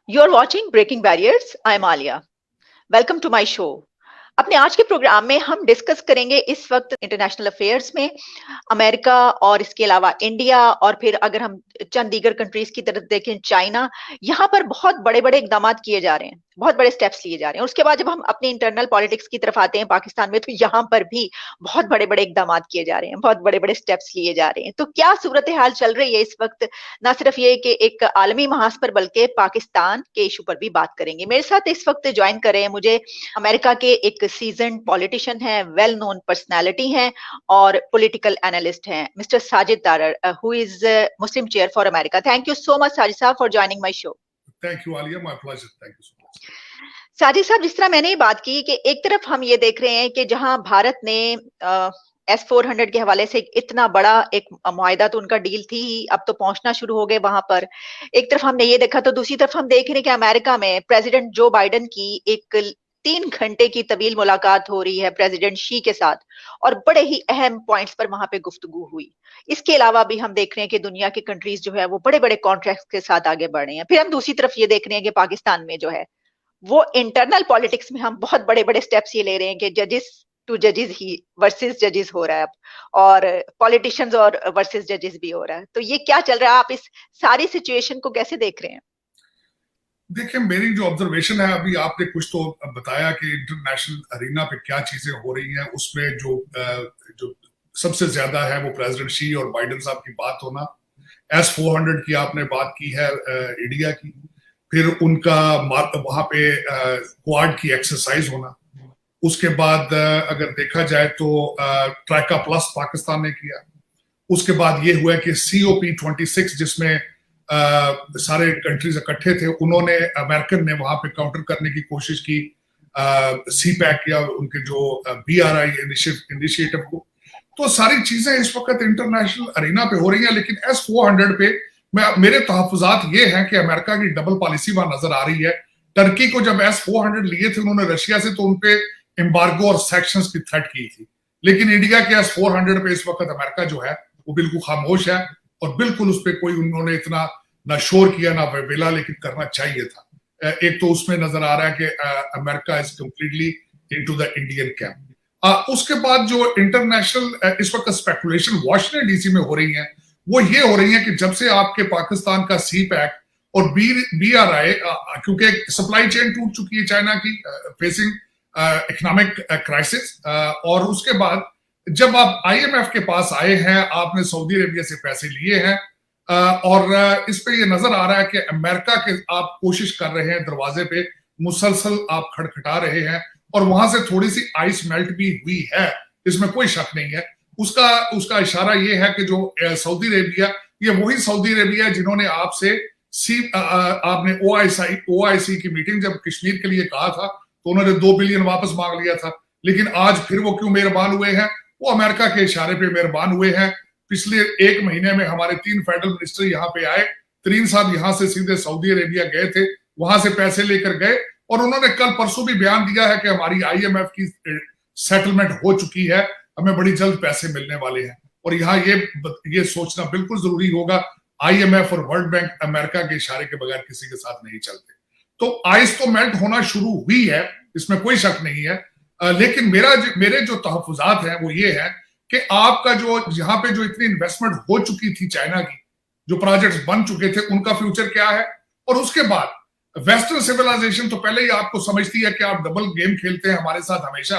You are watching Breaking Barriers. I am Alia. Welcome to my show. अपने आज के programme में हम डिस्कस करेंगे इस वक्त इंटरनेशनल अफेयर्स में अमेरिका और इसके अलावा इंडिया और फिर अगर हम चंद दीगर कंट्रीज की तरफ देखें चाइना, यहाँ पर बहुत बड़े-बड़े इकदामात किए जा रहे हैं, बहुत बड़े स्टेप्स लिए जा रहे हैं। उसके बाद जब हम अपनी इंटरनल पॉलिटिक्स की तरफ आते हैं पाकिस्तान में, तो यहाँ पर भी बहुत बड़े-बड़े इकदामात किए जा रहे हैं, बहुत बड़े-बड़े स्टेप्स लिए जा रहे हैं। तो क्या सूरत हाल चल रही है इस वक्त? ना सिर्फ ये कि एक आलमी महाज पर बल्कि पाकिस्तान के इशू पर भी बात करेंगे। मेरे साथ इस वक्त ज्वाइन कर रहे हैं मुझे अमेरिका के एक सीजन्ड पॉलिटिशियन हैं, वेल नोन पर्सनैलिटी हैं और पॉलिटिकल एनालिस्ट हैं, mister Sajid Tarar, who is Muslim chair for America. Thank you so much Sajid साहब for joining my show. Thank you Aliya, my pleasure, thank you so much. Sajid साहब, जिस तरह मैंने ये बात की कि एक तरफ हम ये देख रहे हैं कि जहां भारत ने S-400 के हवाले से इतना बड़ा एक मुआहिदा, तो उनका डील थी ही, अब तो पहुंचना शुरू हो गए वहां पर। एक तरफ हमने ये देखा, तो दूसरी तरफ हम देख रहे हैं कि अमेरिका में प्रेसिडेंट जो बाइडेन की एक 3 घंटे की तवील मुलाकात हो रही है प्रेसिडेंट शी के साथ और बड़े ही अहम पॉइंट्स पर वहां पे गुफ्तगू हुई। इसके अलावा भी हम देख रहे हैं कि दुनिया के कंट्रीज जो है वो बड़े बड़े कॉन्ट्रैक्ट के साथ आगे बढ़ रहे हैं। फिर हम दूसरी तरफ ये देख रहे हैं कि पाकिस्तान में जो है वो इंटरनल पॉलिटिक्स में हम बहुत बड़े बड़े स्टेप्स ये ले रहे हैं कि जजेस टू जजेस ही वर्सेस जजेस हो रहा है अब, और पॉलिटिशियंस और वर्सेस जजेस भी हो रहा है। तो ये क्या चल रहा है, आप इस सारी सिचुएशन को कैसे देख रहे हैं? देखिए, मेरी जो ऑब्जर्वेशन है, अभी आपने कुछ तो बताया कि इंटरनेशनल अरीना पे क्या चीजें हो रही हैं, उसमें जो सबसे ज्यादा है वो प्रेसिडेंट शी और बाइडेन साहब की बात होना। S-400 की आपने बात की है, इंडिया की, फिर उनका वहां पे क्वाड की एक्सरसाइज होना। उसके बाद अगर देखा जाए तो ट्रैका प्लस पाकिस्तान ने किया। उसके बाद ये हुआ कि COP26 जिसमें सारे कंट्रीज इकट्ठे थे, उन्होंने अमेरिकन ने वहां पे काउंटर करने की कोशिश की CPEC या उनके जो BRI इनिशिएटिव को। तो सारी चीजें इस वक्त इंटरनेशनल अरीना पे हो रही हैं, लेकिन S-400 पे मेरे तहफुजात ये हैं कि अमेरिका की डबल पॉलिसी वहां नजर आ रही है। टर्की को जब S-400 लिए थे उन्होंने रशिया से, तो उनपे एम्बार्गो और सैक्शंस की थ्रेट की थी, लेकिन इंडिया के S-400 पे इस वक्त अमेरिका जो है वो बिल्कुल खामोश है और बिल्कुल उस पर कोई उन्होंने इतना ना शोर किया ना वेला, लेकिन करना चाहिए था। एक तो उसमें नजर आ रहा है कि America is completely into the Indian camp. उसके बाद जो इंटरनेशनल इस वक्त स्पेकुलेशन वॉशिंगटन डीसी में हो रही है, वो ये हो रही है कि जब से आपके पाकिस्तान का CPEC और BRI, क्योंकि सप्लाई चेन टूट चुकी है चाइना की, फेसिंग इकोनॉमिक क्राइसिस, और उसके बाद जब आप IMF के पास आए हैं, आपने सऊदी अरेबिया से पैसे लिए हैं, और इस पे ये नजर आ रहा है कि अमेरिका के आप कोशिश कर रहे हैं, दरवाजे पे मुसलसल आप खटखटा रहे हैं, और वहां से थोड़ी सी आइस मेल्ट भी हुई है, इसमें कोई शक नहीं है। उसका इशारा ये है कि जो सऊदी अरेबिया, ये वही सऊदी अरेबिया है जिन्होंने आपसे आपने OIC की मीटिंग जब कश्मीर के लिए कहा था तो उन्होंने 2 बिलियन वापस मांग लिया था, लेकिन आज फिर वो क्यों मेहरबान हुए हैं? वो अमेरिका के इशारे पे मेहरबान हुए हैं। पिछले 1 महीने में हमारे 3 फेडरल मिनिस्टर यहाँ पे आए। तरीन साहब यहाँ से सीधे सऊदी अरेबिया गए थे, वहां से पैसे लेकर गए, और उन्होंने कल परसों भी बयान दिया है कि हमारी IMF की सेटलमेंट हो चुकी है, हमें बड़ी जल्द पैसे मिलने वाले हैं। और यहाँ ये सोचना बिल्कुल जरूरी होगा, IMF और वर्ल्ड बैंक अमेरिका के इशारे के बगैर किसी के साथ नहीं चलते। तो आइस तो मेल्ट होना शुरू हुई है, इसमें कोई शक नहीं है, लेकिन मेरे जो तहफुजात हैं वो ये है कि आपका जो यहाँ पे जो इतनी इन्वेस्टमेंट हो चुकी थी चाइना की, जो प्रोजेक्ट्स बन चुके थे, उनका फ्यूचर क्या है? और उसके बाद वेस्टर्न सिविलाइजेशन तो पहले ही आपको समझती है कि आप डबल गेम खेलते हैं हमारे साथ हमेशा,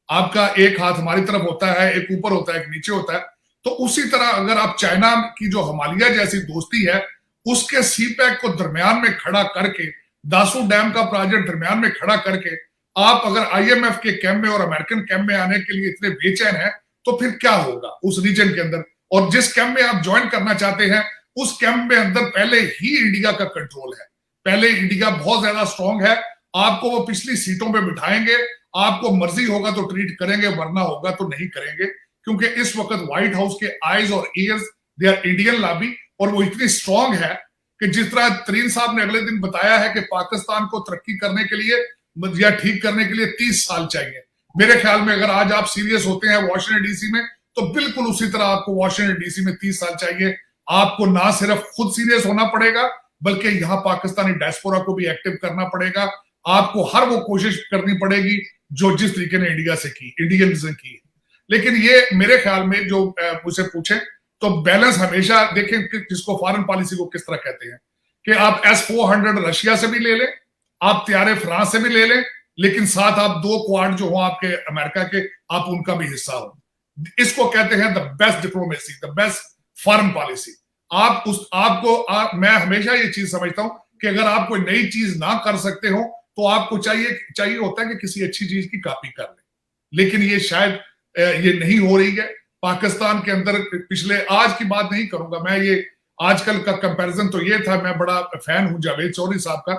आपका एक हाथ हमारी तरफ होता है, एक ऊपर होता है, एक नीचे होता है। तो उसी तरह अगर आप चाइना की जो हिमालय जैसी दोस्ती है, उसके CPEC को दरमियान में खड़ा करके, दासू डैम का प्रोजेक्ट दरमियान में खड़ा करके, आप अगर IMF के कैंप में और अमेरिकन कैंप में आने के लिए इतने बेचैन हैं, तो फिर क्या होगा उस रीजन के अंदर? और जिस कैंप में आप ज्वाइन करना चाहते हैं, उस कैंप में अंदर पहले ही इंडिया का कंट्रोल है, पहले इंडिया बहुत ज्यादा स्ट्रांग है। आपको वो पिछली सीटों पे बिठाएंगे, आपको मर्जी होगा तो ट्रीट करेंगे, वरना होगा तो नहीं करेंगे, क्योंकि इस वक्त व्हाइट हाउस के आईज और ears they are Indian lobby, और वो इतनी स्ट्रांग है कि जिस तरह तरीन साहब ने अगले दिन बताया है कि पाकिस्तान को तरक्की करने के लिए या ठीक करने के लिए 30 साल चाहिए। मेरे ख्याल में अगर आज आप सीरियस होते हैं वॉशिंगटन डीसी में, तो बिल्कुल उसी तरह आपको वॉशिंगटन डीसी में 30 साल चाहिए। आपको ना सिर्फ खुद सीरियस होना पड़ेगा, बल्कि यहाँ पाकिस्तानी डायस्पोरा को भी एक्टिव करना पड़ेगा। आपको हर वो कोशिश करनी पड़ेगी जो जिस तरीके ने इंडिया से की, इंडियंस ने की। लेकिन ये मेरे ख्याल में जो मुझसे पूछे तो बैलेंस हमेशा देखें, जिसको फॉरेन पॉलिसी को किस तरह कहते हैं, कि आप S-400 रशिया से भी ले लें, आप तैयारे फ्रांस से भी ले लें, लेकिन साथ आप 2 क्वाड जो हो आपके अमेरिका के, आप उनका भी हिस्सा हो। इसको कहते हैं the best diplomacy, the best foreign policy. मैं हमेशा ये चीज समझता हूं कि अगर आप कोई नई चीज ना कर सकते हो तो आपको चाहिए होता है कि किसी अच्छी चीज की कॉपी कर लें। लेकिन ये शायद ये नहीं हो रही है पाकिस्तान के अंदर। पिछले, आज की बात नहीं करूंगा मैं, ये आजकल का कंपैरिजन तो ये था, मैं बड़ा फैन हूं जावेद चौधरी साहब का।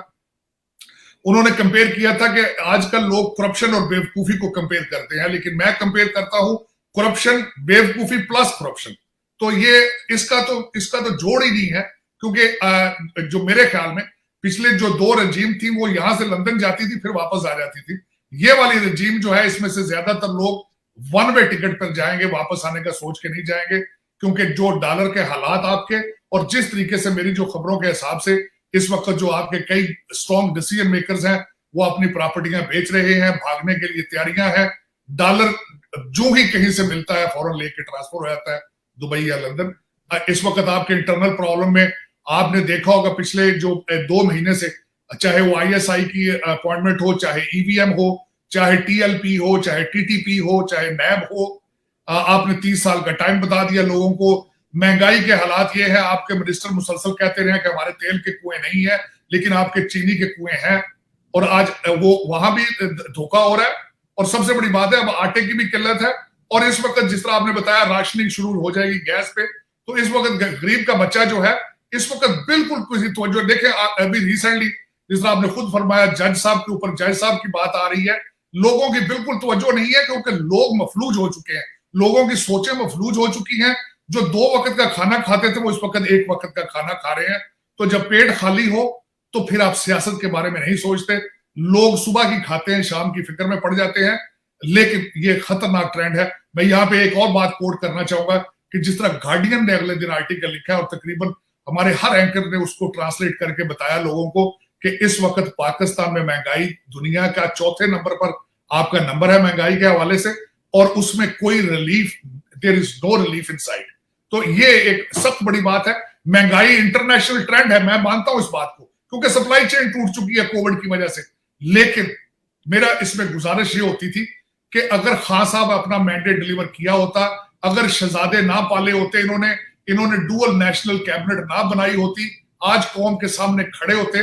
उन्होंने कंपेयर किया था कि आजकल लोग करप्शन और बेवकूफी को कंपेयर करते हैं, लेकिन मैं कंपेयर करता हूं करप्शन, बेवकूफी प्लस करप्शन। तो ये इसका तो जोड़ ही नहीं है, क्योंकि जो मेरे ख्याल में पिछले जो 2 रजीम थी वो यहां से लंदन जाती थी फिर वापस आ जाती थी। ये वाली रजीम जो है, इसमें से ज्यादातर लोग वन वे टिकट पर जाएंगे, वापस आने का सोच के नहीं जाएंगे, क्योंकि जो डॉलर के हालात आपके, और जिस तरीके से मेरी जो खबरों के हिसाब से इस वक्त जो आपके कई स्ट्रॉन्ग डिसीजन मेकर्स हैं वो अपनी प्रॉपर्टियां बेच रहे हैं, भागने के लिए तैयारियां हैं। डॉलर जो ही कहीं से मिलता है फौरन लेके ट्रांसफर हो जाता है दुबई या लंदन। इस वक्त आपके इंटरनल प्रॉब्लम में आपने देखा होगा पिछले जो 2 महीने से, चाहे वो ISI की अपॉइंटमेंट हो, चाहे EVM हो, चाहे TLP हो, चाहे TTP हो, चाहे NAB हो, आपने 30 साल का टाइम बता दिया लोगों को। महंगाई के हालात ये है, आपके मिनिस्टर मुसलसल कहते रहे कि हमारे तेल के कुएं नहीं है, लेकिन आपके चीनी के कुएं हैं, और आज वो वहां भी धोखा हो रहा है। और सबसे बड़ी बात है, अब आटे की भी किल्लत है, और इस वक्त जिस तरह आपने बताया राशनिंग शुरू हो जाएगी गैस पे, तो इस वक्त गरीब का बच्चा जो है इस वक्त बिल्कुल किसी तवज्जो, देखें अभी रिसेंटली जिस तरह आपने खुद फरमाया जज साहब के ऊपर, जज साहब की बात आ रही है, लोगों की बिल्कुल तवज्जो नहीं है, क्योंकि लोग मफलूज हो चुके हैं, लोगों की सोचें मफलूज हो चुकी हैं। जो 2 वक्त का खाना खाते थे वो इस वक्त 1 वक्त का खाना खा रहे हैं। तो जब पेट खाली हो तो फिर आप सियासत के बारे में नहीं सोचते। लोग सुबह की खाते हैं, शाम की फिक्र में पड़ जाते हैं। लेकिन ये खतरनाक ट्रेंड है। मैं यहाँ पे एक और बात कोट करना चाहूंगा कि जिस तरह गार्डियन ने अगले दिन आर्टिकल लिखा है, और तकरीबन हमारे हर एंकर ने उसको ट्रांसलेट करके बताया लोगों को कि इस वक्त पाकिस्तान में महंगाई दुनिया का 4थे नंबर पर आपका नंबर है महंगाई के हवाले से, और उसमें कोई relief, there is no relief in sight. तो ये एक सख्त बड़ी बात है। महंगाई इंटरनेशनल ट्रेंड है, मैं मानता हूं इस बात को, क्योंकि सप्लाई चेन टूट चुकी है कोविड की वजह से। लेकिन मेरा इसमें गुजारिश ये होती थी कि अगर खान साहब अपना मैंडेट डिलीवर किया होता, अगर शहजादे ना पाले होते, इन्होंने डुअल नेशनल कैबिनेट ना बनाई होती, आज कौम के सामने खड़े होते,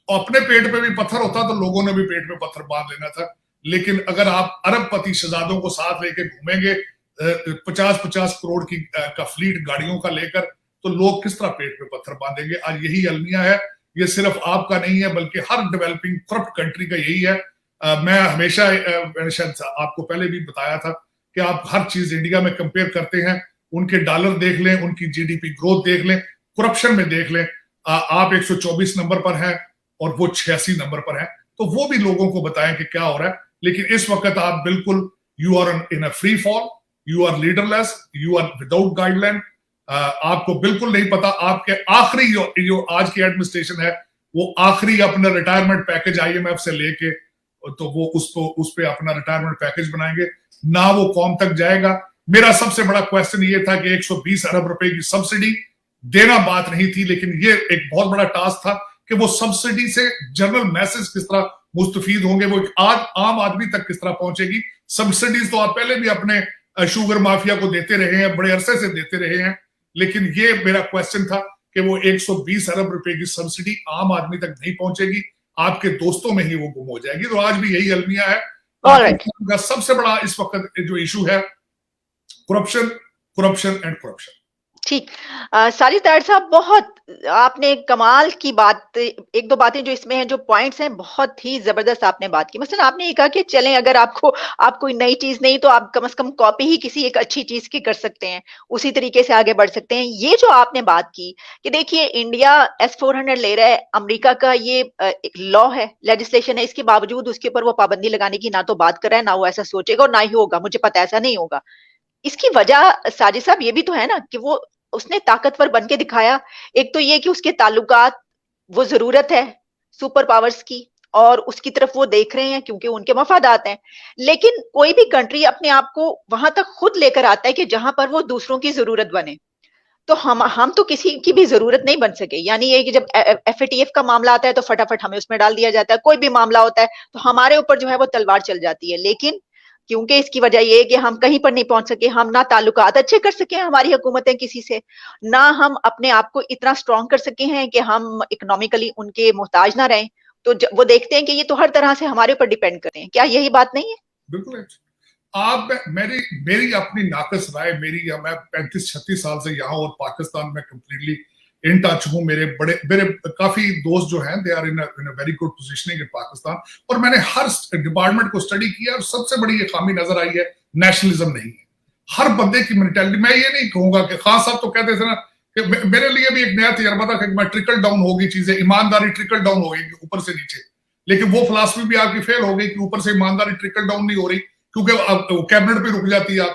अपने पेट पे भी पत्थर होता तो लोगों ने भी पेट में पत्थर बांध लेना था। लेकिन अगर आप अरबपति शहजादों को साथ लेके घूमेंगे 50-50 करोड़ की का फ्लीट गाड़ियों का लेकर, तो लोग किस तरह पेट पे पत्थर बांधेंगे। आज यही अलमिया है। ये सिर्फ आपका नहीं है, बल्कि हर डेवलपिंग करप्ट कंट्री का यही है। मैं हमेशा, मैंने शायद आपको पहले भी बताया था कि आप हर चीज इंडिया में कंपेयर करते हैं, उनके डॉलर देख लें, उनकी GDP ग्रोथ देख लें, करप्शन में देख लें, आप 124 नंबर पर हैं और वो 86 नंबर पर हैं। तो वो भी लोगों को बताएं कि क्या हो रहा है। लेकिन इस वक्त आप बिल्कुल, you are in a free fall, you are leaderless, you are without guideline. आपको बिल्कुल नहीं पता। आपके आखिरी जो आज की एडमिनिस्ट्रेशन है, वो आखिरी अपना रिटायरमेंट पैकेज IMF से लेके, तो वो उस पे अपना रिटायरमेंट पैकेज बनाएंगे ना, वो कौम तक जाएगा। मेरा सबसे बड़ा क्वेश्चन ये था कि 120 अरब रुपए की सब्सिडी देना बात नहीं थी, लेकिन ये एक बहुत बड़ा टास्क था कि वो सब्सिडी से जनरल मैसेज किस तरह मुस्तफीद होंगे, वो आम आदमी तक किस तरह पहुंचेगी। सब्सिडीज तो आप पहले भी अपने शुगर माफिया को देते रहे हैं, बड़े अरसे से देते रहे हैं, लेकिन ये मेरा क्वेश्चन था कि वो 120 अरब रुपए की सब्सिडी आम आदमी तक नहीं पहुंचेगी, आपके दोस्तों में ही वो गुम हो जाएगी। तो आज भी यही अलमिया है। सबसे बड़ा इस वक्त जो इशू है, करप्शन, करप्शन एंड करप्शन। ठीक। साजिद तैयब साहब, बहुत आपने कमाल की बात, 1-2 बातें जो इसमें हैं, जो पॉइंट्स हैं, बहुत ही जबरदस्त आपने बात की। मसलन आपने ये कहा कि चलें, अगर आप कोई नई चीज नहीं तो आप कम से कम कॉपी ही किसी एक अच्छी चीज की कर सकते हैं, उसी तरीके से आगे बढ़ सकते हैं। ये जो आपने बात की कि देखिए इंडिया S-400 ले रहा है, अमेरिका का ये लॉ है, लेजिस्लेशन है, इसके बावजूद उसके ऊपर वो पाबंदी लगाने की ना तो बात कर रहा है, ना वो ऐसा सोचेगा और ना ही होगा। मुझे पता है ऐसा नहीं होगा। इसकी वजह साजिद साहब ये भी तो है ना कि वो उसने ताकतवर बन के दिखाया। एक तो ये कि उसके ताल्लुकात वो जरूरत है सुपर पावर्स की और उसकी तरफ वो देख रहे हैं क्योंकि उनके मफादात हैं। लेकिन कोई भी कंट्री अपने आप को वहां तक खुद लेकर आता है कि जहां पर वो दूसरों की जरूरत बने। तो हम तो किसी की भी जरूरत नहीं बन सके। यानी ये कि जब एफएटीएफ का मामला आता है तो फटाफट हमें उसमें डाल दिया जाता है, कोई भी मामला होता है तो हमारे ऊपर जो है वो तलवार चल जाती है। लेकिन क्योंकि इसकी वजह ये है कि हम कहीं पर नहीं पहुंच सके, हम ना ताल्लुकात अच्छे कर सके हमारी हुकूमतें किसी से, ना हम अपने आप को इतना स्ट्रांग कर सके हैं कि हम इकोनॉमिकली उनके मोहताज ना रहें। तो वो देखते हैं कि ये तो हर तरह से हमारे ऊपर डिपेंड करते हैं। क्या यही बात नहीं है? बिल्कुल। आप मेरी मेरी अपनी नाकस राय, मैं 35-36 साल से यहाँ और पाकिस्तान में कंप्लीटली इन टच हूँ। मेरे काफी दोस्त जो हैं, they are in very good positioning in Pakistan, और मैंने हर डिपार्टमेंट को स्टडी किया और सबसे बड़ी ये खामी नजर आई है, नेशनलिज्म नहीं है। हर बंदे की मेंटालिटी, मैं ये नहीं कहूंगा कि खान साहब तो कहते थे ना कि मेरे लिए भी एक नया तजर्बा था कि मैं ट्रिकल डाउन होगी चीजें, ईमानदारी ट्रिकल डाउन होगी ऊपर से नीचे, लेकिन वो फिलॉसफी भी आपकी फेल हो गई कि ऊपर से ईमानदारी ट्रिकल डाउन नहीं हो रही, क्योंकि कैबिनेट पे रुक जाती है।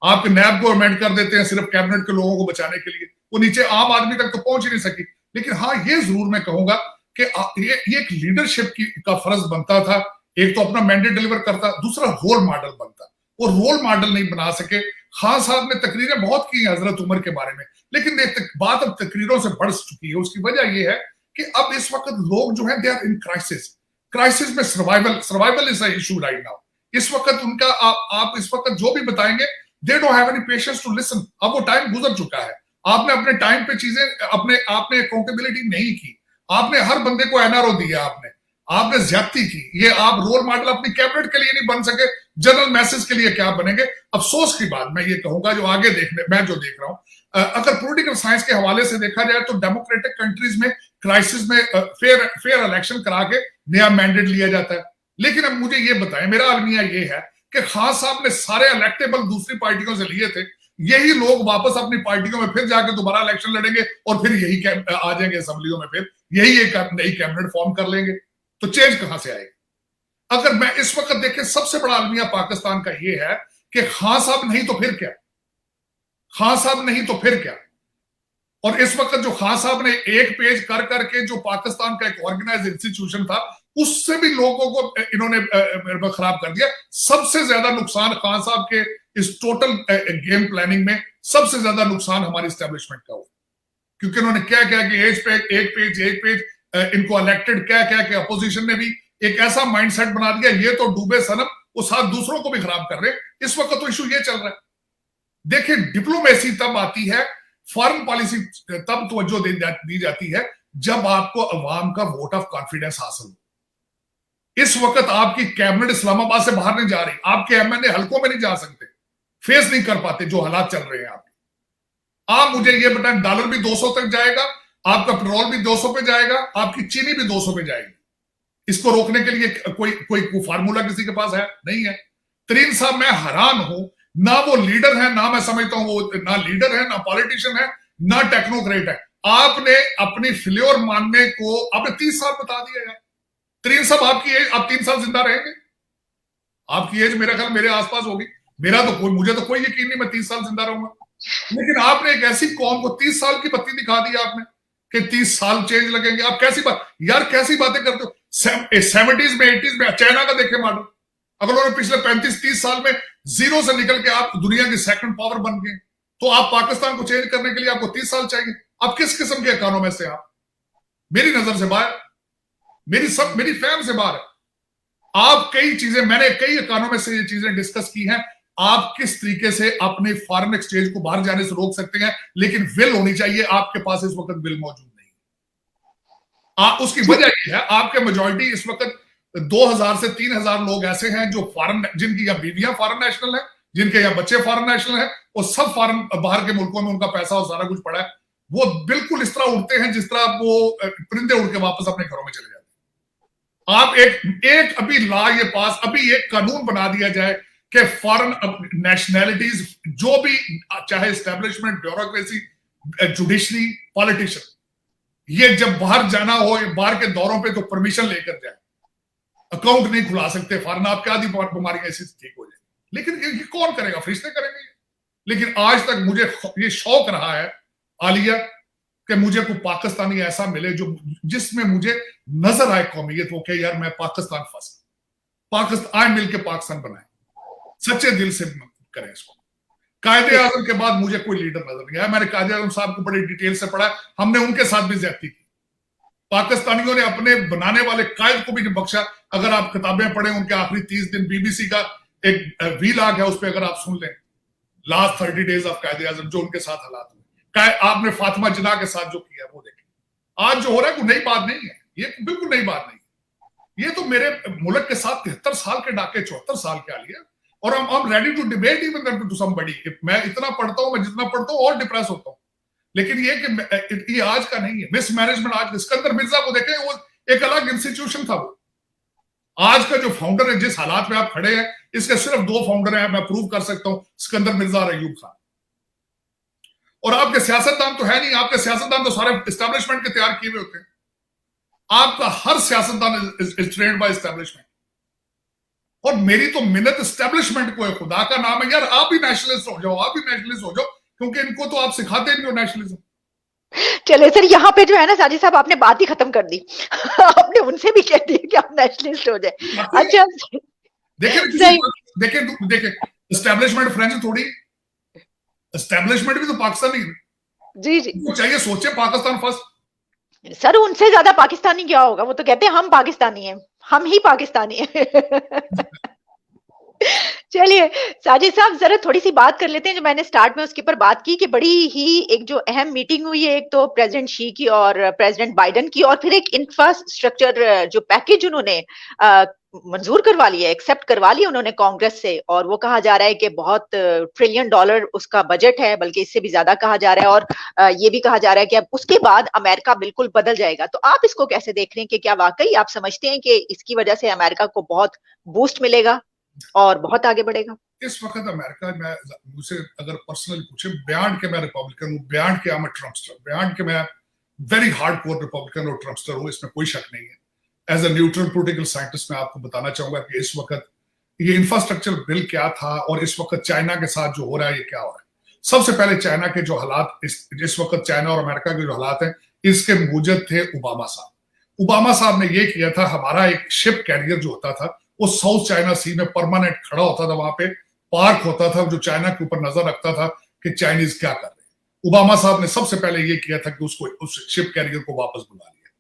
आपके नैब को अमेंड कर देते हैं सिर्फ कैबिनेट के लोगों को बचाने के लिए, वो नीचे आम आदमी तक तो पहुंच ही नहीं सकी। लेकिन हाँ, ये जरूर मैं कहूंगा कि ये एक लीडरशिप का फर्ज बनता था। एक तो अपना मैंडेट डिलीवर करता, दूसरा रोल मॉडल बनता, वो रोल मॉडल नहीं बना सके। खान साहब ने तकरीरें बहुत की हैं हजरत उमर के बारे में, लेकिन बात अब तकरीरों से बढ़ चुकी है। उसकी वजह यह है कि अब इस वक्त लोग जो है दे आर इन क्राइसिस में survival is a issue right now. इस वक्त उनका आप इस वक्त जो भी बताएंगे, they don't have any patience to listen. अब वो टाइम गुजर चुका है। आपने अपने टाइम पे चीजें आपने अकाउंटेबिलिटी नहीं की, आपने हर बंदे को एनआरओ दिया, आपने ज्यादती की। ये आप रोल मॉडल अपनी कैबिनेट के लिए नहीं बन सके, जनरल मैसेज के लिए क्या बनेंगे? अफसोस की बात मैं ये कहूंगा, जो आगे मैं जो देख रहा हूं, अगर पॉलिटिकल साइंस के हवाले से देखा जाए तो डेमोक्रेटिक कंट्रीज में क्राइसिस में फेयर इलेक्शन करा के नया मैंडेट लिया जाता है। लेकिन अब मुझे ये बताएं, मेरा अलमिया ये है कि खान साहब ने सारे इलेक्टेबल दूसरी पार्टियों से लिए थे, यही लोग वापस अपनी पार्टियों में फिर जाकर दोबारा इलेक्शन लड़ेंगे और फिर यही आ जाएंगे असेंबलियों में, फिर यही एक नई कैबिनेट फॉर्म कर लेंगे। तो चेंज कहां से आएगी? अगर मैं इस वक्त देखें, सबसे बड़ा अलमिया पाकिस्तान का यह है कि खान साहब नहीं तो फिर क्या, खान साहब नहीं तो फिर क्या। और इस वक्त जो खान साहब ने एक पेज कर करके जो पाकिस्तान का एक ऑर्गेनाइज इंस्टीट्यूशन था, उससे भी लोगों को इन्होंने खराब कर दिया। सबसे ज्यादा नुकसान खान साहब के इस टोटल गेम प्लानिंग में सबसे ज्यादा नुकसान हमारी एस्टेब्लिशमेंट का हुआ, क्योंकि उन्होंने क्या क्या कि एक पेज इनको इलेक्टेड क्या क्या कि अपोजिशन ने भी एक ऐसा माइंडसेट बना दिया, ये तो डूबे सनम, वो साथ दूसरों को भी खराब कर रहे हैं। इस वक्त तो इशू ये चल रहा है। देखिए, डिप्लोमेसी तब आती है, फॉरेन पॉलिसी तब तवज्जो दी जाती है जब आपको अवाम का वोट ऑफ कॉन्फिडेंस हासिल हो। इस वक्त आपकी कैबिनेट इस्लामाबाद से बाहर नहीं जा रही, आपके एमएनए हलकों में नहीं जा सकते, फेस नहीं कर पाते जो हालात चल रहे हैं आपके। आप मुझे ये बताएं, डॉलर भी 200 तक जाएगा, आपका पेट्रोल भी 200 पे जाएगा, आपकी चीनी भी 200 पे जाएगी। इसको रोकने के लिए कोई फार्मूला किसी के पास है? नहीं है। तरीन साहब, मैं हैरान हूं, ना वो लीडर है, ना मैं समझता हूं वो ना लीडर है, ना पॉलिटिशियन है, ना टेक्नोक्रेट है। आपने अपनी फ्लेवर मानने को आपने 30 साल बता दिया यार। तरीन साहब, आपकी एज, आप 3 साल जिंदा रहेंगे? आपकी एज मेरा ख्याल मेरे आसपास होगी। मुझे तो कोई यकीन नहीं मैं 30 साल जिंदा रहूंगा। लेकिन आपने एक ऐसी कौम को 30 साल की बत्ती दिखा दी आपने कि 30 साल चेंज लगेंगे। आप कैसी बात यार, कैसी बातें करते हो? 70s में 80s में चाइना का देखे मॉडल, अगर उन्होंने पिछले 35-30 साल में जीरो से निकल के आप दुनिया की सेकंड पावर बन गए, तो आप पाकिस्तान को चेंज करने के लिए आपको 30 साल चाहिए? आप किस किस्म के इकोनॉमिस्ट हैं? आप मेरी नजर से बाहर, मेरी फैम से बाहर है। आप मैंने कई इकोनॉमिस्ट से ये चीजें डिस्कस की हैं। आप किस तरीके से अपने फॉरेन एक्सचेंज को बाहर जाने से रोक सकते हैं, लेकिन विल होनी चाहिए। आपके पास इस वक्त विल मौजूद नहीं। उसकी वजह यह है, आपके मेजॉरिटी इस वक्त 2000 से 3000 लोग ऐसे हैं जो जिनकी या बीवियां फॉरेन नेशनल है, जिनके या बच्चे फॉरेन नेशनल है, और सब बाहर के मुल्कों में उनका पैसा और सारा कुछ पड़ा है। वो बिल्कुल इस तरह उड़ते हैं जिस तरह वो परिंदे उड़ के वापस अपने घरों में चले जाते हैं। आप एक अभी ला ये पास, अभी एक कानून बना दिया जाए कि फॉरेन नेशनैलिटीज जो भी, चाहे एस्टेब्लिशमेंट, ब्यूरोक्रेसी, जुडिशरी, पॉलिटिशियन, ये जब बाहर जाना हो, बाहर के दौरों पे तो परमिशन लेकर जाए। अकाउंट नहीं खुला सकते फॉरेन, आपके आदि बीमारियां ऐसी ठीक हो जाए। लेकिन ये कौन करेगा? फरिश्ते करेंगे। लेकिन आज तक मुझे ये शौक रहा है आलिया कि मुझे कोई पाकिस्तानी ऐसा मिले जो जिसमें मुझे नजर आए कौमियत, वो कहे यार मैं पाकिस्तान फंसा, पाकिस्तान आए मिलके पाकिस्तान बनाए, सच्चे दिल से करें इसको। कायदे आजम के बाद मुझे कोई लीडर नजर नहीं आया। मैंने कायदे आजम साहब को बड़ी डिटेल से पढ़ा, हमने उनके साथ भी ज्यादती की, पाकिस्तानियों ने अपने बनाने वाले कायद को भी नहीं बख्शा। अगर आप किताबें पढ़ें उनके आखिरी 30 दिन, बीबीसी का एक वीलॉग है, उस पर अगर आप सुन लें लास्ट 30 डेज ऑफ कायदे आजम, जो उनके साथ हालात हुए, आपने फातिमा जिन्ना के साथ जो किया वो देखें। आज जो हो रहा है कोई नई बात नहीं है, ये बिल्कुल नई बात नहीं है। ये तो मेरे मुल्क के साथ 73 साल के डाके, 74 साल के आ लिया, और I'm ready to debate even that to somebody। मैं इतना पढ़ता हूं, मैं जितना पढ़ता हूं और डिप्रेस होता हूं, लेकिन ये कि ये आज का नहीं है। मिसमैनेजमेंट आज, सिकंदर मिर्जा को देखें, वो एक अलग इंस्टीट्यूशन था। वो आज का जो फाउंडर है, जिस हालात में आप खड़े हैं, इसके सिर्फ 2 फाउंडर हैं, मैं प्रूव कर सकता हूं, सिकंदर मिर्जा और अयूब खान। और आपके सियासतदान तो है नहीं, आपके सियासतदान तो सारे एस्टैब्लिशमेंट के तैयार किए हुए होते हैं। आपका हर सियासतदान इज ट्रेंड बाय एस्टैब्लिशमेंट, और मेरी तो मिन्नत एस्टैब्लिशमेंट को है, खुदा का नाम है यार, आप भी नेशनलिस्ट हो जाओ, आप भी नेशनलिस्ट हो जाओ, क्योंकि इनको तो आप सिखाते नहीं हो नेशनलिज्म। चले सर, यहाँ पे जो है ना साजिद साहब, आपने बात ही खत्म कर दी। आपने उनसे भी कह दिया कि आप नेशनलिस्ट हो जाए। अच्छा देखें एस्टैब्लिशमेंट फ्रेंच थोड़ी, एस्टैब्लिशमेंट भी तो पाकिस्तानी है। जी जी, तो चाहिए सोचे पाकिस्तान फर्स्ट। सर उनसे ज्यादा पाकिस्तानी क्या होगा, वो तो कहते हैं हम पाकिस्तानी हैं, हम ही पाकिस्तानी हैं। चलिए साजिद साहब, जरा थोड़ी सी बात कर लेते हैं, जो मैंने स्टार्ट में उसके ऊपर बात की कि बड़ी ही एक जो अहम मीटिंग हुई है, एक तो प्रेसिडेंट शी की और प्रेसिडेंट बाइडेन की, और फिर एक इंफ्रास्ट्रक्चर जो पैकेज उन्होंने मंजूर करवा लिया, एक्सेप्ट करवा लिया उन्होंने कांग्रेस से, और वो कहा जा रहा है कि बहुत $1 ट्रिलियन उसका बजट है, बल्कि इससे भी ज्यादा कहा जा रहा है, और ये भी कहा जा रहा है कि अब उसके बाद अमेरिका बिल्कुल बदल जाएगा। तो आप इसको कैसे देख रहे हैं कि क्या वाकई आप समझते हैं कि इसकी वजह से अमेरिका को बहुत बूस्ट मिलेगा और बहुत आगे बढ़ेगा? इस वक्त अमेरिका में, मुझसे अगर पर्सनली पूछे, बियॉन्ड के मैं रिपब्लिकन हूँ, बियॉन्ड के मैं ट्रम्पस्टर, बियॉन्ड के मैं वेरी हार्डकोर रिपब्लिकन और ट्रम्पस्टर हूँ, इसमें कोई शक नहीं है। As a neutral political scientist मैं आपको बताना चाहूंगा कि इस वक्त ये इंफ्रास्ट्रक्चर बिल क्या था और इस वक्त चाइना के साथ जो हो रहा है ये क्या हो रहा है। सबसे पहले चाइना के जो हालात, इस वक्त चाइना और अमेरिका के जो हालात हैं, इसके मूजद थे ओबामा साहब। ओबामा साहब ने ये किया था, हमारा एक शिप कैरियर जो होता था वो साउथ चाइना सी में परमानेंट खड़ा होता था, वहां पे पार्क होता था, जो चाइना के ऊपर नजर रखता था कि चाइनीज क्या कर रहे हैं। ओबामा साहब ने सबसे पहले ये किया था कि उसको, उस शिप कैरियर को वापस बुला लिया।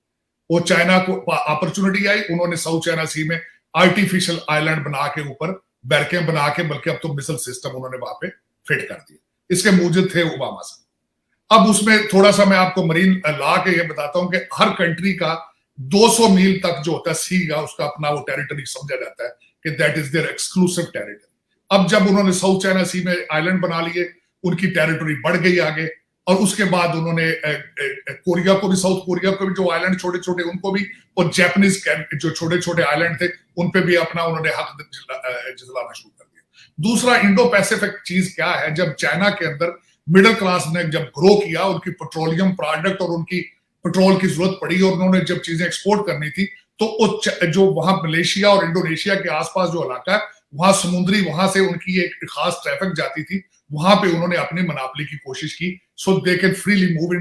वो चाइना को अपॉर्चुनिटी आई, उन्होंने साउथ चाइना सी में आर्टिफिशियल आइलैंड बना के, ऊपर बैरकें बना के, बल्कि अब तो मिसाइल सिस्टम उन्होंने वहां पे फिट कर दिया। इसके मूजद थे ओबामा साहब। अब उसमें थोड़ा सा मैं आपको मरीन ला के ये बताता हूं कि हर कंट्री का 200 मील तक जो होता है सी का, उसका अपना वो टेरिटरी समझा जाता है कि that is their exclusive territory. अब जब उन्होंने साउथ चाइना सी में आइलैंड बना लिए, उनकी टेरिटरी बढ़ गई आगे, और उसके बाद उन्होंने कोरिया को भी, साउथ कोरिया को भी, जो आइलैंड छोटे छोटे उनको भी, और जापानीज जो छोटे छोटे आइलैंड थे उन पे भी अपना उन्होंने हक जलाना शुरू कर दिया। दूसरा, इंडो पैसिफिक चीज क्या है, जब चाइना के अंदर मिडिल क्लास ने जब ग्रो किया, उनकी पेट्रोलियम प्रोडक्ट और उनकी पेट्रोल की जरूरत पड़ी, और उन्होंने जब चीजें एक्सपोर्ट करनी थी, तो जो वहां मलेशिया और इंडोनेशिया के आसपास जो इलाका है, वहां समुद्री, वहां से उनकी एक खास ट्रैफिक जाती थी, वहां पे उन्होंने अपनी मनापली की कोशिश की, so they can freely move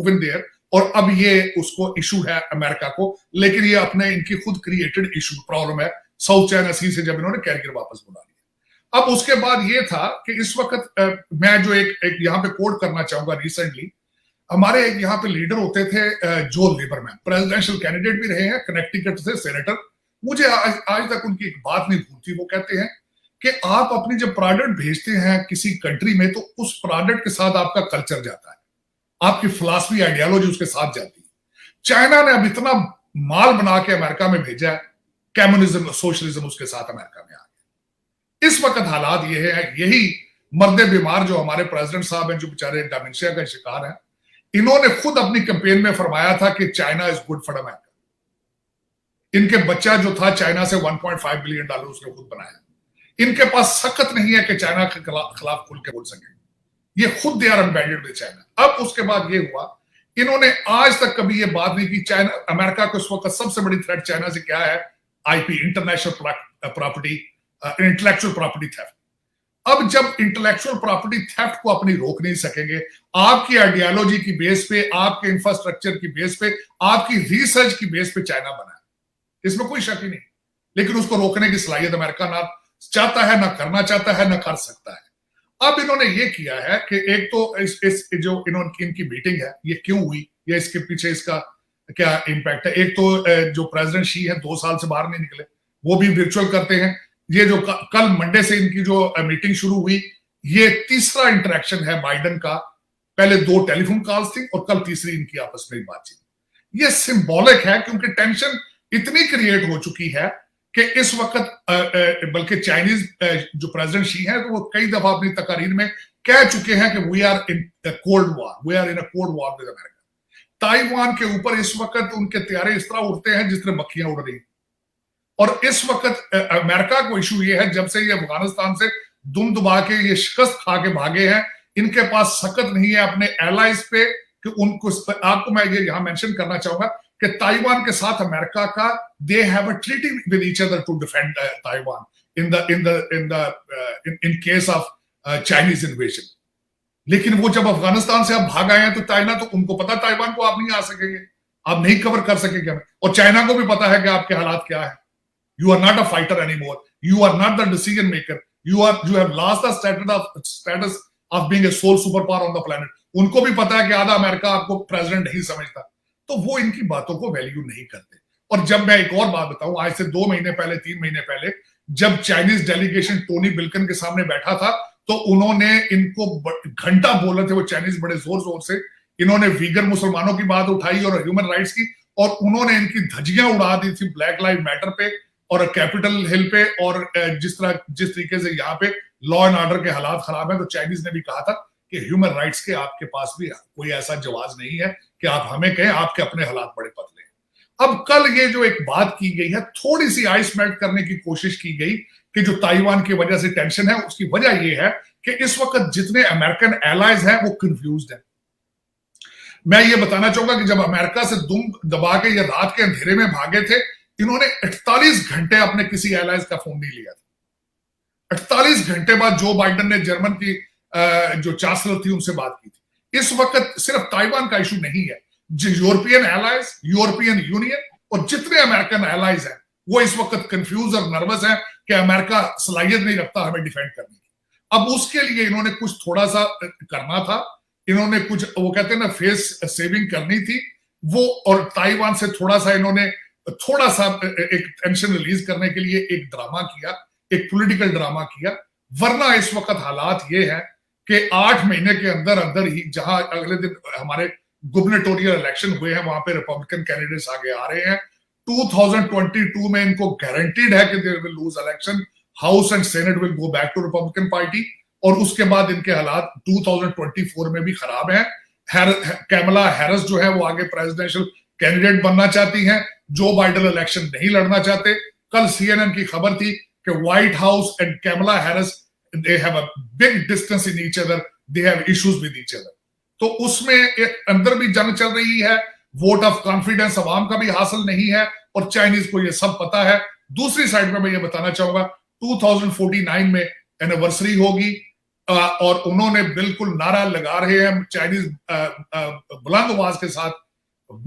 in there. और अब ये उसको इशू है अमेरिका को, लेकिन ये अपने इनकी खुद क्रिएटेड इशू प्रॉब्लम है साउथ चाइना सी से, जब इन्होंने कैरियर वापस बुला लिया। अब उसके बाद ये था कि इस वक्त मैं जो एक यहाँ पे कोट करना चाहूंगा, रिसेंटली हमारे यहाँ पे लीडर होते थे जो लिबरमैन, प्रेसिडेंशियल कैंडिडेट भी रहे हैं, कनेक्टिकट से सेनेटर। मुझे आज तक उनकी एक बात नहीं भूलती। वो कहते हैं कि आप अपनी जब प्रोडक्ट भेजते हैं किसी कंट्री में, तो उस प्रोडक्ट के साथ आपका कल्चर जाता है, आपकी फिलॉसफी, आइडियोलॉजी उसके साथ जाती है। चाइना ने अब इतना माल बना के अमेरिका में भेजा है, कम्युनिज्म, सोशलिज्म उसके साथ अमेरिका में आ गया। इस वक्त हालात ये है, यही मर्दे बीमार जो हमारे प्रेसिडेंट साहब हैं, जो बेचारे डिमेंशिया का शिकार है, इन्होंने खुद अपनी कैंपेन में फरमाया था कि China is good for America. इनके बच्चा जो था चाइना से $1.5 बिलियन उसने खुद बनाया। इनके पास सख्त नहीं है कि चाइना के खिलाफ खुल के बोल सके, ये खुद they are embedded with China. अब उसके बाद ये हुआ, इन्होंने आज तक कभी ये बात नहीं की, चाइना, अमेरिका को इस वक्त सबसे बड़ी थ्रेट चाइना से क्या है? IP, international property, intellectual property theft. अब जब इंटेलेक्चुअल प्रॉपर्टी थेफ्ट को अपनी रोक नहीं सकेंगे, आपकी आइडियोलॉजी की बेस पे, आपके इंफ्रास्ट्रक्चर की बेस पे, आपकी रिसर्च की बेस पे चाइना बना है, इसमें कोई शक ही नहीं। लेकिन उसको रोकने की सलाहियत अमेरिका ना चाहता है, ना करना चाहता है, ना कर सकता है। अब इन्होंने ये किया है कि एक तो इस जो इनकी मीटिंग है ये क्यों हुई, या इसके पीछे इसका क्या इंपैक्ट है। एक तो जो प्रेसिडेंट शी है 2 साल से बाहर नहीं निकले, वो भी वर्चुअल करते हैं। ये जो कल मंडे से इनकी जो मीटिंग शुरू हुई, ये तीसरा इंटरेक्शन है बाइडेन का। पहले 2 टेलीफोन कॉल्स थी और कल तीसरी इनकी आपस में बातचीत। ये सिंबॉलिक है क्योंकि टेंशन इतनी क्रिएट हो चुकी है कि इस वक्त बल्कि चाइनीज जो प्रेसिडेंट शी है, तो वो कई दफा अपनी तकारीर में कह चुके हैं कि we are in cold war, we are in a cold war with America. Taiwan के ऊपर इस वक्त उनके त्यारे इस तरह उड़ते हैं जिस तरह मक्खियां उड़ रही। और इस वक्त अमेरिका को इशू ये है, जब से ये अफगानिस्तान से दुम दुबा के ये शिकस्त खा के भागे हैं, इनके पास सकत नहीं है अपने एलाइज पे कि उनको। आपको मैं ये यहां मेंशन करना चाहूंगा कि ताइवान के साथ अमेरिका का they have a treaty with each other to defend Taiwan in case of Chinese invasion. लेकिन वो जब अफगानिस्तान से आप भाग आए हैं तो चाइना, तो उनको पता ताइवान को आप नहीं आ सकेंगे, आप नहीं कवर कर सकेंगे हमें। और चाइना को भी पता है कि आपके हालात क्या है। You are not a fighter anymore. You are not the decision maker. You have lost the status of being a sole superpower on the planet. उनको भी पता है कि आधा अमेरिका आपको प्रेसिडेंट नहीं समझता, तो वो इनकी बातों को वैल्यू नहीं करते। और जब मैं एक और बात बताऊं, आज से 2 महीने पहले, 3 महीने पहले, जब चाइनीज डेलीगेशन टोनी बिल्कन के सामने बैठा था, तो उन्होंने इनको घंटा बोल रहे थे वो चाइनीज बड़े जोर जोर से। इन्होंने वीगन मुसलमानों की बात उठाई और ह्यूमन राइट्स की, और उन्होंने इनकी धज्जियां उड़ा दी थी ब्लैक लाइव मैटर पे और कैपिटल हिल पे। और जिस तरीके से यहाँ पे लॉ एंड ऑर्डर के हालात खराब है, तो चाइनीज ने भी कहा था कि ह्यूमन राइट्स के आपके पास भी कोई ऐसा जवाब नहीं है कि आप हमें कहें, आपके अपने हालात बड़े पतले हैं। अब कल ये जो एक बात की गई है, थोड़ी सी आइस मेल्ट करने की कोशिश की गई कि जो ताइवान की वजह से टेंशन है, उसकी वजह यह है कि इस वक्त जितने अमेरिकन एलाइज हैं वो कंफ्यूज्ड हैं। मैं ये बताना चाहूंगा कि जब अमेरिका से दुम दबा के या रात के अंधेरे में भागे थे, इन्होंने 48 घंटे अपने किसी एलाइज का फोन नहीं लिया था। 48 घंटे बाद जो बाइडेन ने जर्मन की जो चांसलर थी उनसे बात की थी। इस वक्त सिर्फ ताइवान का इशू नहीं है, जो यूरोपियन एलाइज, यूरोपियन यूनियन और जितने अमेरिकन एलाइज हैं, वो इस वक्त कंफ्यूज और नर्वस हैं कि अमेरिका सलाहियत नहीं रखता हमें डिफेंड करने की। अब उसके लिए इन्होंने कुछ थोड़ा सा करना था, इन्होंने कुछ, वो कहते हैं ना, फेस सेविंग करनी थी वो। और ताइवान से थोड़ा सा इन्होंने एक टेंशन रिलीज करने के लिए एक ड्रामा किया, एक पॉलिटिकल ड्रामा किया। वरना इस वक्त हालात ये है कि 8 महीने के अंदर अंदर ही, जहां अगले दिन हमारे गुबर्नेटोरियल इलेक्शन हुए हैं, वहां पे रिपब्लिकन कैंडिडेट्स आगे आ रहे हैं। 2022 में इनको गारंटीड है कि they will lose election, house and senate will go back to Republican party. और उसके बाद इनके हालात 2024 में भी खराब हैं। कैमला हैरिस जो है वो आगे प्रेसिडेंशियल कैंडिडेट बनना चाहती हैं, जो बाइडेन इलेक्शन नहीं लड़ना चाहते। कल CNN की खबर थी कि white house and Kamala Harris, they have a big distance in each other, they have issues with each other. तो उसमें एक अंदर भी जंग चल रही है, वोट ऑफ कॉन्फिडेंस अवाम का भी हासिल नहीं है, और चाइनीज को ये सब पता है। दूसरी साइड में मैं ये बताना चाहूंगा, 2049 में एनिवर्सरी होगी, और उन्होंने बिल्कुल नारा लगा रहे हैं चाइनीज बुलंद आवाज के साथ,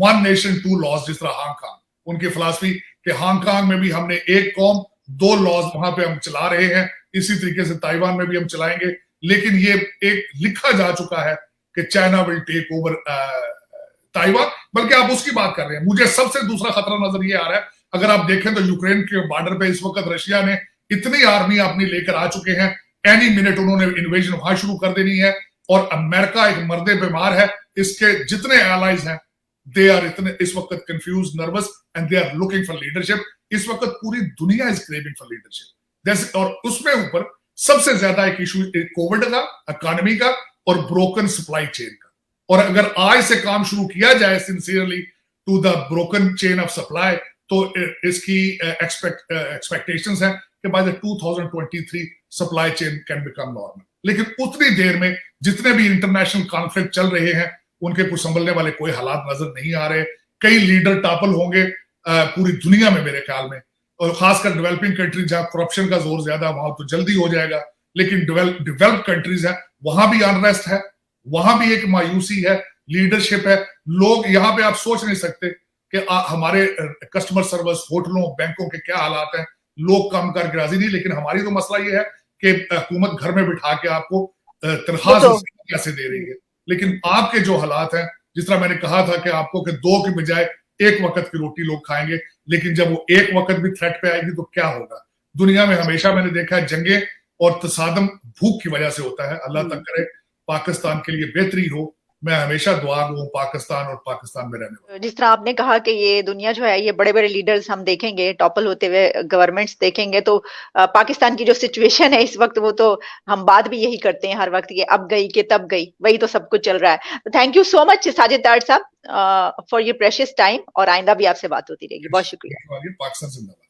1 नेशन 2 लॉज, जिस तरह हांगकांग, उनकी फिलॉसफी कि हांगकांग में भी हमने 1 कौम 2 लॉज वहां पे हम चला रहे हैं, इसी तरीके से ताइवान में भी हम चलाएंगे। लेकिन ये एक लिखा जा चुका है कि China will take over Taiwan, बल्कि आप उसकी बात कर रहे हैं। मुझे सबसे दूसरा खतरा नजर ये आ रहा है, अगर आप देखें तो यूक्रेन के बॉर्डर पे इस वक्त रशिया ने इतनी आर्मी अपनी लेकर आ चुके हैं, एनी मिनट उन्होंने इन्वेजन वहां शुरू कर देनी है। और अमेरिका एक मर्दे बीमार है, इसके जितने एलाइज हैं दे आर इतने इस वक्त confused, nervous, and they are looking for leadership. इस वक्त पूरी दुनिया इज क्रेविंग फॉर लीडरशिप। और उसमें ऊपर सबसे ज्यादा एक इशू कोविड का, इकोनॉमी का और ब्रोकन सप्लाई चेन का। और अगर आज से काम शुरू किया जाए sincerely to the broken chain of supply, तो इसकी एक्सपेक्टेशंस हैं कि by the 2023 supply chain can become normal. लेकिन उतनी देर में जितने भी इंटरनेशनल कॉन्फ्लिक्ट चल रहे हैं, उनके कुछ संभलने वाले कोई हालात नजर नहीं आ रहे। कई लीडर टॉपल होंगे पूरी दुनिया में मेरे ख्याल में, और खासकर डेवलपिंग कंट्री जहां करप्शन का जोर ज्यादा, वहां तो जल्दी हो जाएगा। लेकिन डेवलप्ड कंट्रीज है, वहां भी अनरेस्ट है, वहां भी एक मायूसी है, लीडरशिप है। लोग यहाँ पे आप सोच नहीं सकते कि हमारे कस्टमर सर्विस, होटलों, बैंकों के क्या हालात हैं, लोग काम करके राजी नहीं। लेकिन हमारी तो मसला ये है कि हुकूमत घर में बिठा के आपको तनख्वाह से कैसे दे रही है। लेकिन आपके जो हालात हैं, जिस तरह मैंने कहा था कि आपको कि 2 की बजाय 1 वक्त की रोटी लोग खाएंगे, लेकिन जब वो 1 वक्त भी थ्रेट पे आएगी तो क्या होगा। दुनिया में हमेशा मैंने देखा है जंगे और तसादम भूख की वजह से होता है। अल्लाह तक करे पाकिस्तान के लिए बेहतरी हो। मैं हमेशा दुआ हूँ पाकिस्तान और पाकिस्तान में रहने वाले। जिस तरह आपने कहा कि ये दुनिया जो है, ये बड़े बड़े लीडर्स हम देखेंगे, टॉपल होते हुए गवर्नमेंट्स देखेंगे, तो पाकिस्तान की जो सिचुएशन है इस वक्त, वो तो हम बात भी यही करते हैं हर वक्त, ये अब गई कि तब गई, वही तो सब कुछ चल रहा है। तो thank you so much Sajid Dar साहब फॉर योर प्रेशियस टाइम, और आइंदा भी आपसे बात होती रहेगी। बहुत शुक्रिया। पाकिस्तान जिंदाबाद।